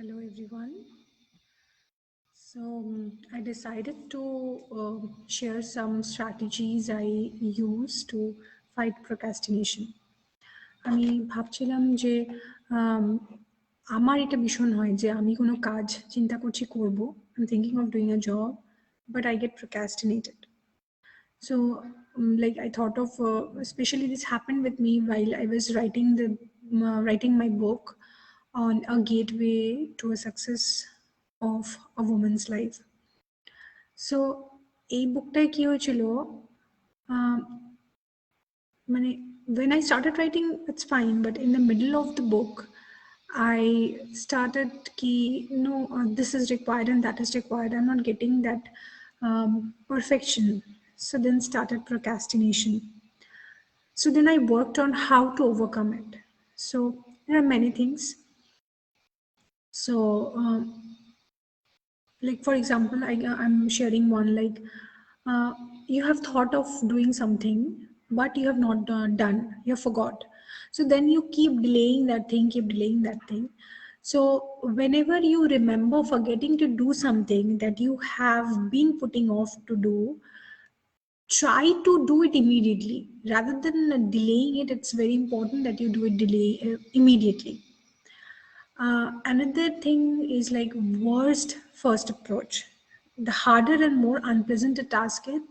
Hello everyone. I decided to share some strategies I use to fight procrastination. আমি ভাবছিলাম যে আম, আমার এটা ভীষণ হয় যে আমি কোনো কাজ চিন্তা করছি করব, I'm thinking of doing a job, but I get procrastinated. So, like I thought of, especially this happened with me while I was writing my book on a gateway to a success of a woman's life. So, এই বুকটায় কি হয়েছিল, আহ, মানে when I started writing, it's fine, but in the middle of the book, I started ki no, this is required and that is required. I'm not getting that perfection. So then started procrastination. So then I worked on how to overcome it. So there are many things. So like for example, I'm sharing one, like you have thought of doing something but you have not done, you forgot. So then you keep delaying that thing. So whenever you remember forgetting to do something that you have been putting off to do, try to do it immediately rather than delaying it. It's very important that you do it immediately. Another thing is like worst first approach. The harder and more unpleasant a task is,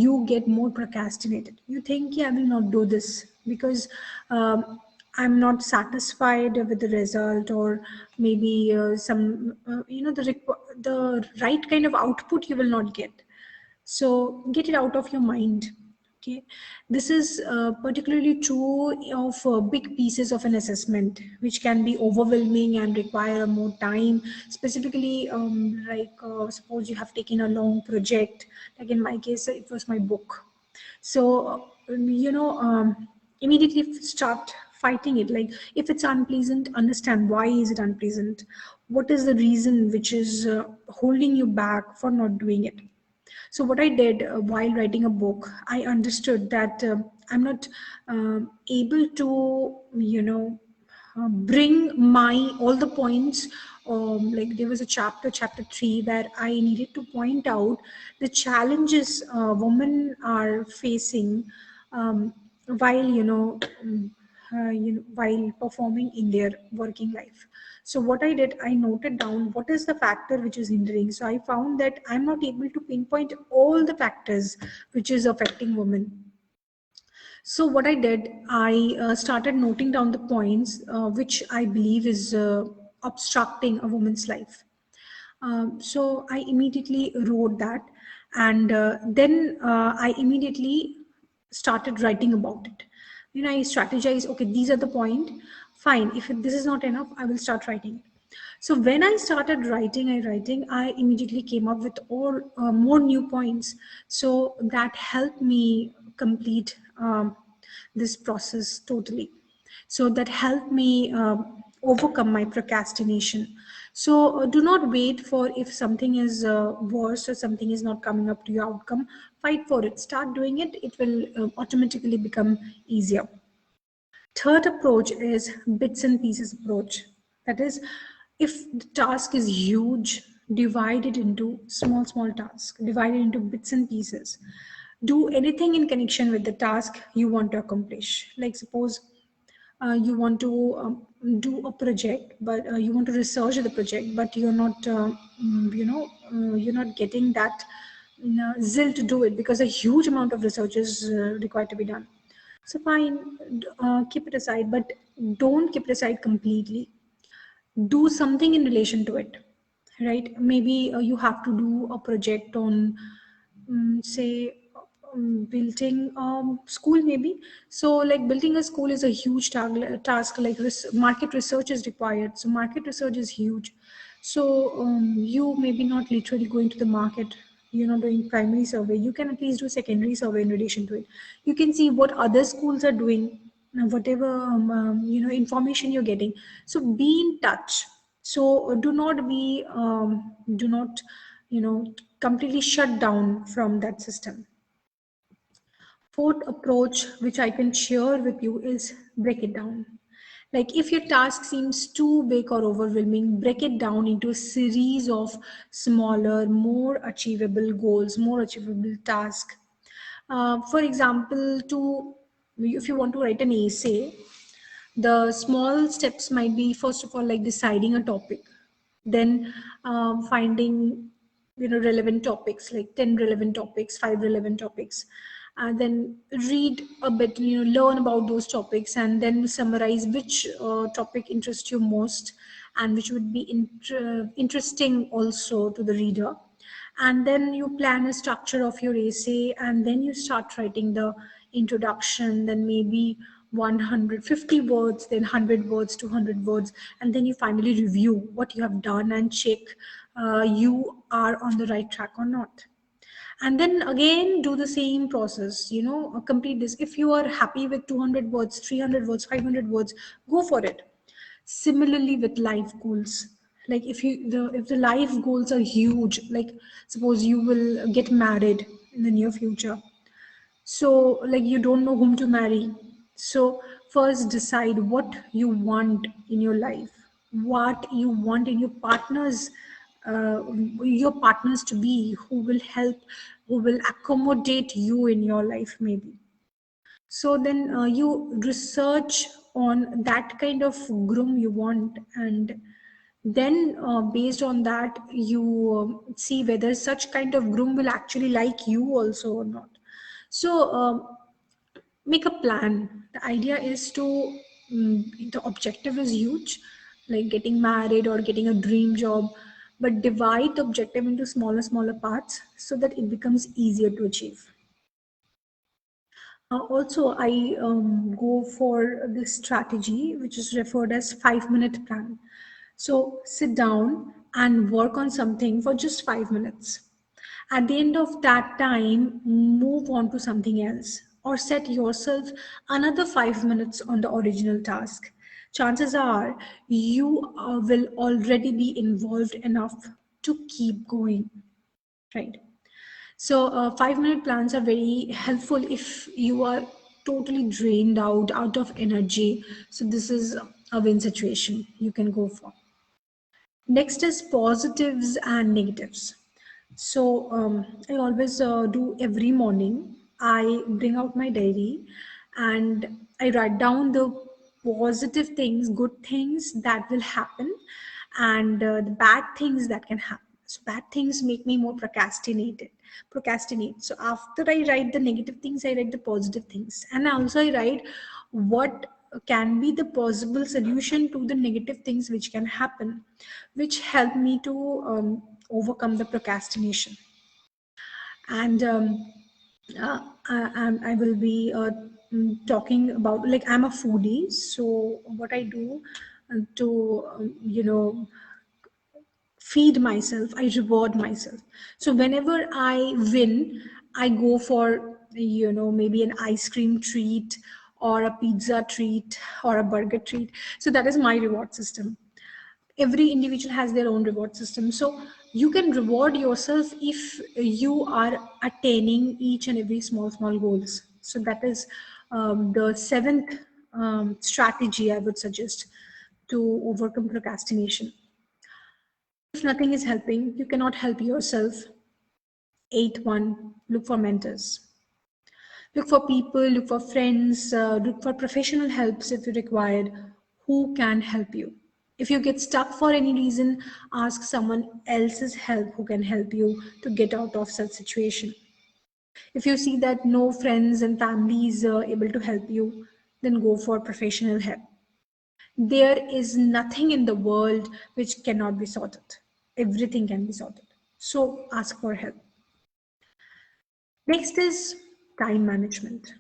you get more procrastinated. You think, yeah, I will not do this because I'm not satisfied with the result, or maybe the right kind of output you will not get. So get it out of your mind. Okay, this is particularly true of big pieces of an assessment, which can be overwhelming and require more time. Specifically, suppose you have taken a long project, like in my case, it was my book. So, immediately start fighting it. Like, if it's unpleasant, understand why is it unpleasant? What is the reason which is holding you back for not doing it? So what I did while writing a book, I understood that I'm not able to, bring my all the points. Like there was a chapter 3, where I needed to point out the challenges women are facing while while performing in their working life. So what I did, I noted down what is the factor which is hindering. So I found that I'm not able to pinpoint all the factors which is affecting women. So what I did, I started noting down the points which I believe is obstructing a woman's life. So I immediately wrote that, and then I immediately started writing about it. I strategize. Okay, these are the point. Fine. If this is not enough, I will start writing. So when I started writing, I immediately came up with all more new points. So that helped me complete this process totally. So that helped me overcome my procrastination. So do not wait for if something is worse or something is not coming up to your outcome. Fight for it. Start doing it. It will automatically become easier. Third approach is bits and pieces approach. That is, if the task is huge, divide it into small tasks, divide it into bits and pieces. Do anything in connection with the task you want to accomplish. Like suppose you want to do a project, but you want to research the project, but you're not, you're not getting that zeal to do it because a huge amount of research is required to be done. So fine, keep it aside, but don't keep it aside completely. Do something in relation to it, right? Maybe you have to do a project on, say, building school maybe. So like building a school is a huge task, like market research is required. So market research is huge. So you maybe not literally going to the market, you're not doing primary survey, you can at least do secondary survey in relation to it. You can see what other schools are doing, whatever information you're getting. So be in touch. So do not completely shut down from that system. Fourth approach which I can share with you is break it down. Like if your task seems too big or overwhelming, break it down into a series of smaller, more achievable goals, more achievable tasks. For example, to if you want to write an essay, the small steps might be, first of all, like deciding a topic, then finding relevant topics, like 10 relevant topics, 5 relevant topics, and then read a bit, learn about those topics, and then summarize which topic interests you most and which would be interesting also to the reader. And then you plan a structure of your essay, and then you start writing the introduction, then maybe 150 words, then 100 words, 200 words, and then you finally review what you have done and check you are on the right track or not. And then again do the same process, complete this. If you are happy with 200 words, 300 words, 500 words, go for it. Similarly with life goals, like if the life goals are huge, like suppose you will get married in the near future, so like you don't know whom to marry. So first decide what you want in your life, what you want in uh, your partners to be, who will help, who will accommodate you in your life maybe. So then you research on that kind of groom you want, and then based on that you see whether such kind of groom will actually like you also or not. So make a plan. The idea is to the objective is huge, like getting married or getting a dream job, but divide the objective into smaller parts so that it becomes easier to achieve. Also, I go for this strategy, which is referred as 5 minute plan. So sit down and work on something for just 5 minutes. At the end of that time, move on to something else or set yourself another 5 minutes on the original task. Chances are you will already be involved enough to keep going, right? So, 5 minute plans are very helpful if you are totally drained out of energy. So, this is a win situation you can go for. Next is positives and negatives. So, I always do every morning. I bring out my diary and I write down the positive things, good things that will happen, and the bad things that can happen. So, bad things make me more procrastinate. So, after I write the negative things, I write the positive things, and also I write what can be the possible solution to the negative things which can happen, which help me to overcome the procrastination. And I will be talking about, like, I'm a foodie, so what I do to feed myself, I reward myself. So whenever I win, I go for maybe an ice cream treat or a pizza treat or a burger treat. So that is my reward system. Every individual has their own reward system, so you can reward yourself if you are attaining each and every small goals. So that is the seventh strategy I would suggest to overcome procrastination. If nothing is helping, you cannot help yourself. Eighth one, look for mentors. Look for people, look for friends, look for professional helps if you required, who can help you. If you get stuck for any reason, ask someone else's help who can help you to get out of such situation. If you see that no friends and families are able to help you, then go for professional help. There is nothing in the world which cannot be sorted. Everything can be sorted. So ask for help. Next is time management.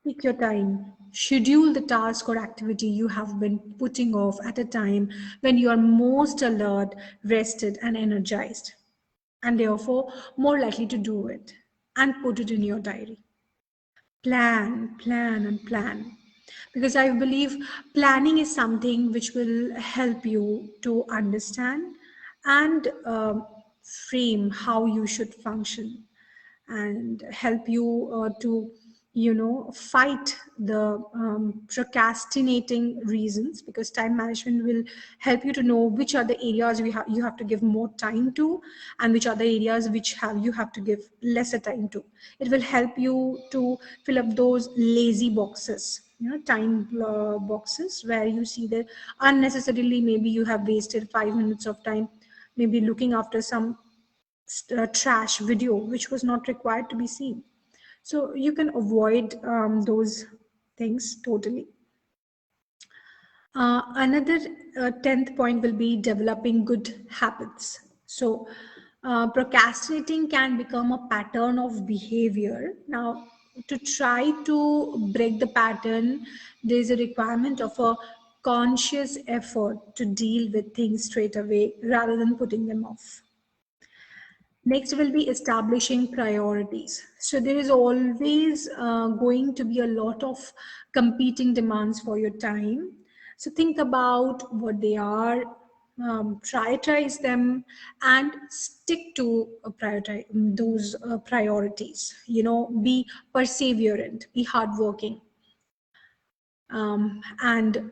Pick your time. Schedule the task or activity you have been putting off at a time when you are most alert, rested, and energized, and therefore more likely to do it. And put it in your diary. And plan. Because I believe planning is something which will help you to understand and frame how you should function, and help you to fight the procrastinating reasons, because time management will help you to know which are the areas you have to give more time to, and which are the areas which you have to give lesser time to. It will help you to fill up those lazy boxes, time boxes, where you see that unnecessarily maybe you have wasted 5 minutes of time, maybe looking after some trash video which was not required to be seen. So you can avoid those things totally. Another 10th point will be developing good habits. So procrastinating can become a pattern of behavior. Now, to try to break the pattern, there is a requirement of a conscious effort to deal with things straight away rather than putting them off. Next will be establishing priorities. So there is always going to be a lot of competing demands for your time. So think about what they are, prioritize them, and stick to prioritize those priorities. Be perseverant, be hardworking, and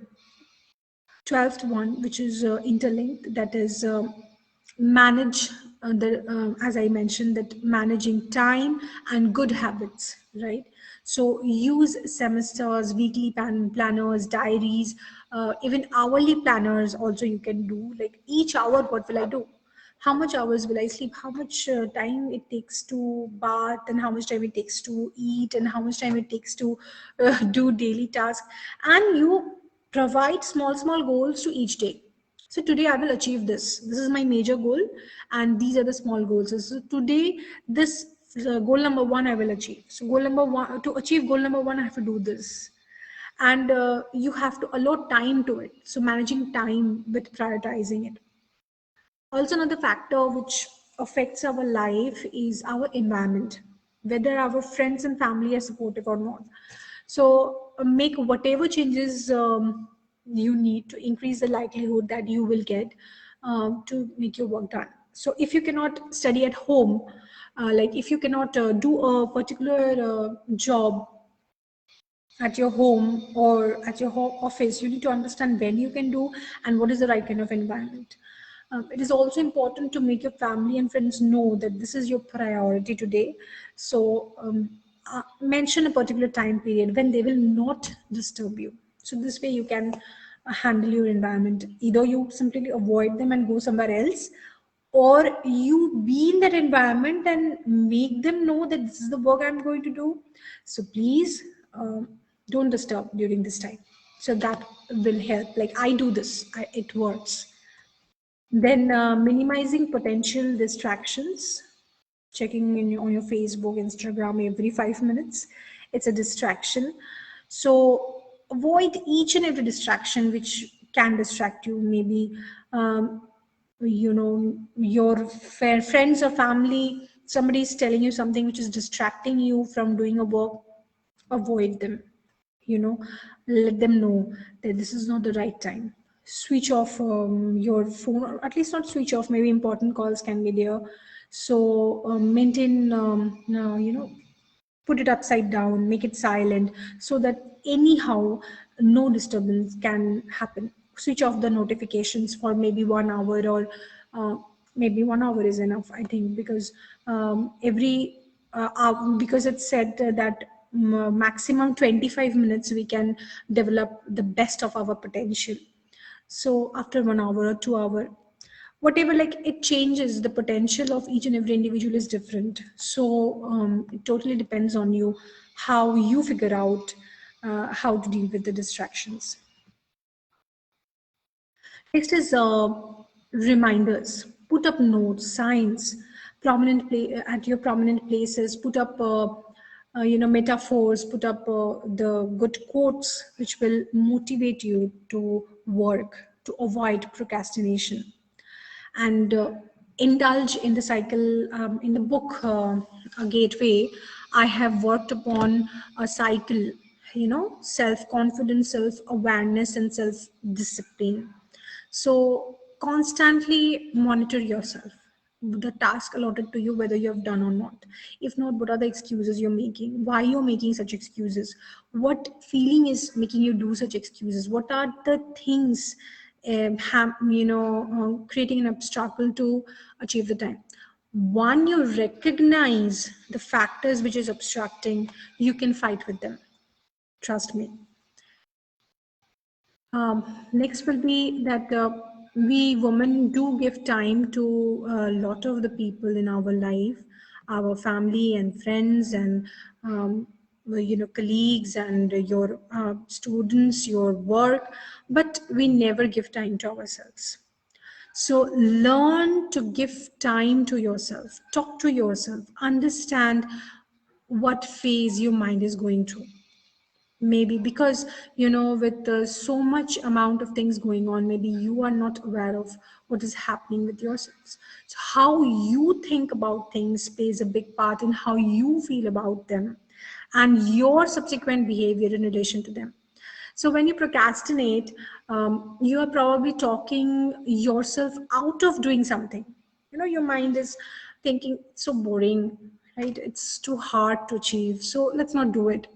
12th one, which is interlinked, that is manage as I mentioned, that managing time and good habits, right? So use semesters, weekly planners, diaries, even hourly planners also. You can do like each hour, what will I do, how much hours will I sleep, how much time it takes to bath, and how much time it takes to eat, and how much time it takes to do daily tasks. And you provide small goals to each day. So today I will achieve this is my major goal, and these are the small goals. So today, this goal number one I will achieve. So goal number one, to achieve goal number one, I have to do this. And you have to allot time to it, so managing time with prioritizing it. Also, another factor which affects our life is our environment, whether our friends and family are supportive or not. So, make whatever changes you need to increase the likelihood that you will get to make your work done. So, if you cannot study at home, like if you cannot do a particular job at your home or at your office, you need to understand when you can do and what is the right kind of environment. It is also important to make your family and friends know that this is your priority today. So mention a particular time period when they will not disturb you. So this way you can handle your environment. Either you simply avoid them and go somewhere else, or you be in that environment and make them know that this is the work I'm going to do. So please don't disturb during this time. So that will help. Like I do this, it works. Then minimizing potential distractions, checking on your Facebook, Instagram every 5 minutes. It's a distraction. So avoid each and every distraction which can distract you. Maybe your friends or family, somebody is telling you something which is distracting you from doing a work. Avoid them. you know Let them know that this is not the right time. Switch off your phone, or at least not switch off, maybe important calls can be there. So maintain put it upside down, make it silent, so that anyhow no disturbance can happen. Switch off the notifications for maybe 1 hour, or uh, maybe 1 hour is enough, I think, because every because it's said that maximum 25 minutes we can develop the best of our potential. So after 1 hour or 2 hour, whatever, like it changes, the potential of each and every individual is different. So it totally depends on you, how you figure out how to deal with the distractions. Next is reminders. Put up notes, signs, at your prominent places. Put up, metaphors. Put up the good quotes which will motivate you to work, to avoid procrastination, and indulge in the cycle. In the book, A Gateway, I have worked upon a cycle, self confidence, self awareness, and self discipline. So constantly monitor yourself. the task allotted to you, whether you have done or not? If not, what are the excuses you're making? Why you're making such excuses? What feeling is making you do such excuses? What are the things, creating an obstacle to achieve the time? One, you recognize the factors which is obstructing, you can fight with them. Trust me. Next will be that we women do give time to a lot of the people in our life, our family and friends, and colleagues, and your students, your work, but we never give time to ourselves. So learn to give time to yourself. Talk to yourself. Understand what phase your mind is going through. Maybe because, with so much amount of things going on, maybe you are not aware of what is happening with yourselves. So how you think about things plays a big part in how you feel about them and your subsequent behavior in relation to them. So when you procrastinate, you are probably talking yourself out of doing something. Your mind is thinking, so boring, right? It's too hard to achieve, so let's not do it.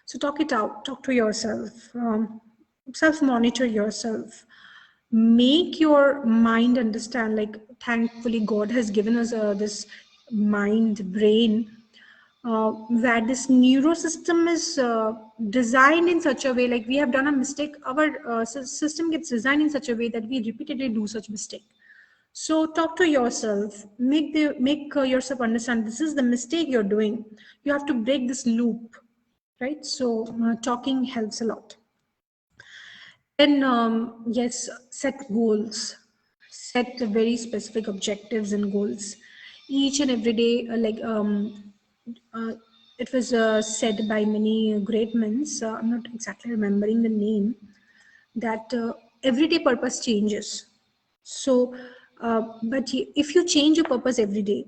So talk it out, talk to yourself, self monitor yourself, make your mind understand. Like, thankfully, God has given us this mind, brain, where this neurosystem is designed in such a way, like we have done a mistake, our system gets designed in such a way that we repeatedly do such mistake. So talk to yourself, make yourself understand this is the mistake you're doing. You have to break this loop, right? So talking helps a lot. Then yes, set goals, set very specific objectives and goals each and every day. Uh, it was said by many great men. I'm not exactly remembering the name. That everyday purpose changes. So, if you change your purpose every day,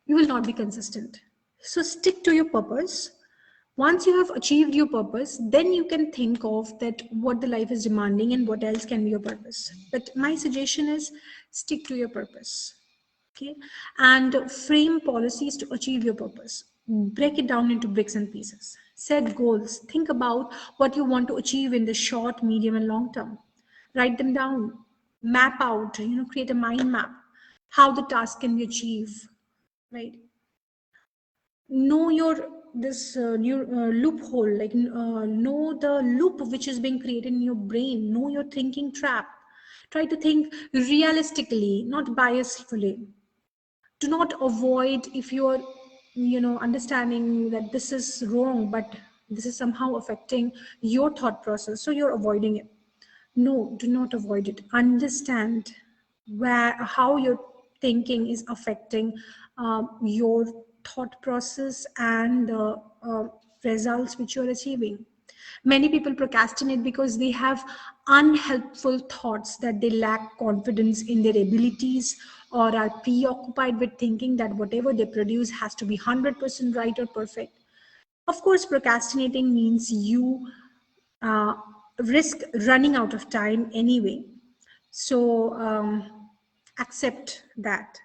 you will not be consistent. So stick to your purpose. Once you have achieved your purpose, then you can think of that what the life is demanding and what else can be your purpose. But my suggestion is stick to your purpose. Okay, and frame policies to achieve your purpose. Break it down into bricks and pieces. Set goals. Think about what you want to achieve in the short, medium, and long term. Write them down. Map out. Create a mind map. How the task can be achieved. Right. Know your this new loophole. Like know the loop which is being created in your brain. Know your thinking trap. Try to think realistically, not biasfully. Do not avoid if you're understanding that this is wrong, but this is somehow affecting your thought process, so you're avoiding it. No, do not avoid it. Understand where how your thinking is affecting your thought process and the results which you're achieving. Many people procrastinate because they have unhelpful thoughts, that they lack confidence in their abilities, or are preoccupied with thinking that whatever they produce has to be 100% right or perfect. Of course, procrastinating means you uh, risk running out of time anyway. So accept that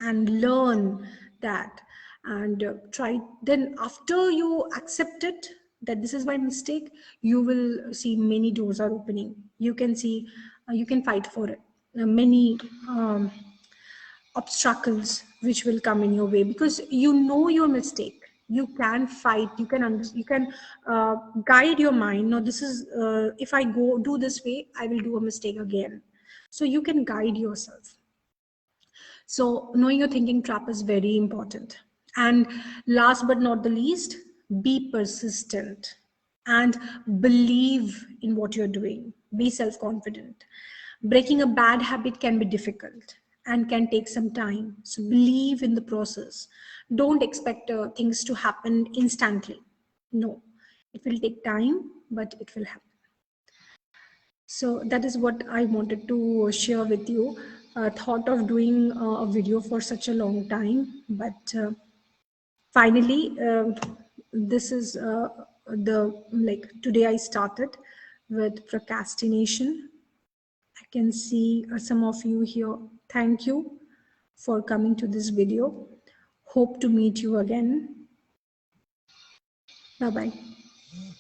and learn that, and try. Then after you accept it, that this is my mistake, you will see many doors are opening. You can see, you can fight for it. Many obstacles which will come in your way, because you know your mistake. You can fight, you can you can guide your mind. No, this is if I go do this way, I will do a mistake again. So you can guide yourself. So knowing your thinking trap is very important. And last but not the least, be persistent and believe in what you're doing. Be self confident. Breaking a bad habit can be difficult and can take some time. So believe in the process. Don't expect things to happen instantly. No, it will take time, but it will happen. So that is what I wanted to share with you. Thought of doing a video for such a long time, but finally, this is the like today I started with procrastination. I can see some of you here. Thank you for coming to this video. Hope to meet you again. Bye bye.